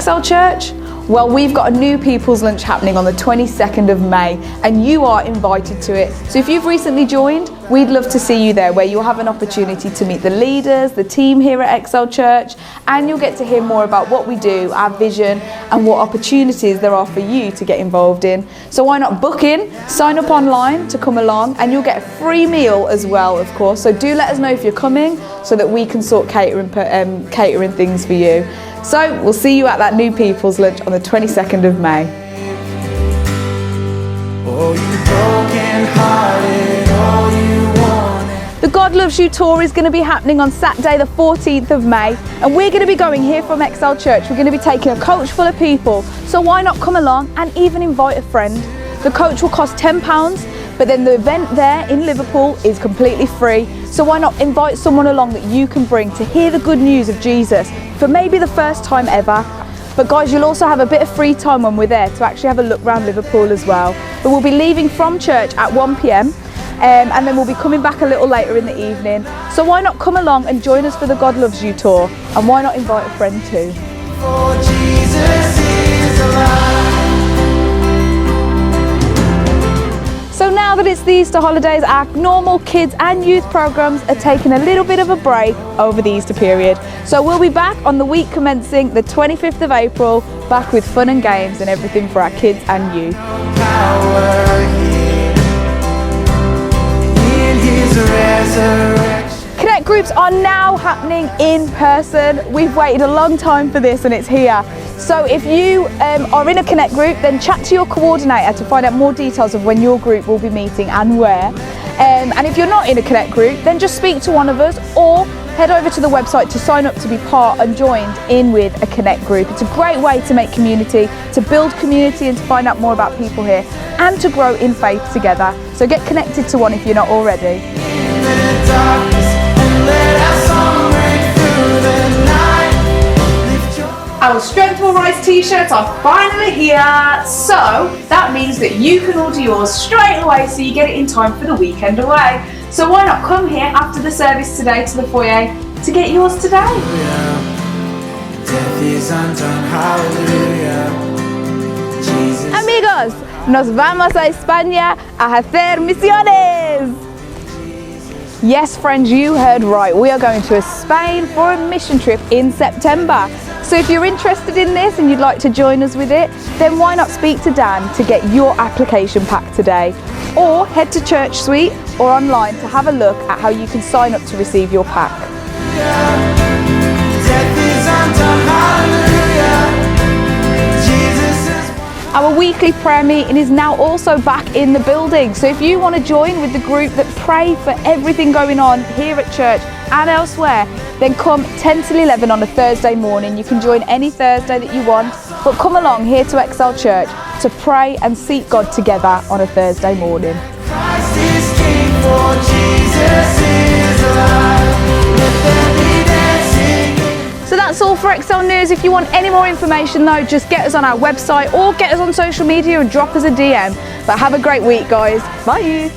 Excel Church? Well, we've got a new people's lunch happening on the 22nd of May and you are invited to it. So if you've recently joined, we'd love to see you there, where you'll have an opportunity to meet the leaders, the team here at Excel Church, and you'll get to hear more about what we do, our vision, and what opportunities there are for you to get involved in. So why not book in, sign up online to come along, and you'll get a free meal as well, of course. So do let us know if you're coming so that we can sort catering things for you. So we'll see you at that new people's lunch on the 22nd of May. Oh, the God Loves You tour is going to be happening on Saturday the 14th of May, and we're going to be going here from Excel Church. We're going to be taking a coach full of people, so why not come along and even invite a friend. The coach will cost £10, but then the event there in Liverpool is completely free, so why not invite someone along that you can bring to hear the good news of Jesus for maybe the first time ever. But guys, you'll also have a bit of free time when we're there to actually have a look around Liverpool as well. But we'll be leaving from church at 1 p.m. And then we'll be coming back a little later in the evening. So why not come along and join us for the God Loves You tour, and why not invite a friend too. For Jesus is alive. So now that it's the Easter holidays, our normal kids and youth programs are taking a little bit of a break over the Easter period. So we'll be back on the week commencing the 25th of April, back with fun and games and everything for our kids and youth. Connect groups are now happening in person. We've waited a long time for this and it's here. So if you are in a Connect group, then chat to your coordinator to find out more details of when your group will be meeting and where. And if you're not in a Connect group, then just speak to one of us or head over to the website to sign up to be part and joined in with a Connect group. It's a great way to make community, to build community and to find out more about people here and to grow in faith together. So get connected to one if you're not already. Our Strength Will Rise t-shirts are finally here, so that means that you can order yours straight away so you get it in time for the weekend away. So why not come here after the service today to the foyer to get yours today? Amigos, nos vamos a España a hacer misiones. Yes, friends, you heard right. We are going to Spain for a mission trip in September. So if you're interested in this and you'd like to join us with it, then why not speak to Dan to get your application pack today? Or head to Church Suite or online to have a look at how you can sign up to receive your pack. Our weekly prayer meeting is now also back in the building. So if you want to join with the group that pray for everything going on here at church and elsewhere, then come 10 till 11 on a Thursday morning. You can join any Thursday that you want, but come along here to Excel Church to pray and seek God together on a Thursday morning. Christ is King, for Jesus is alive. So that's all for Excel News. If you want any more information though, just get us on our website or get us on social media and drop us a DM. But have a great week, guys. Bye.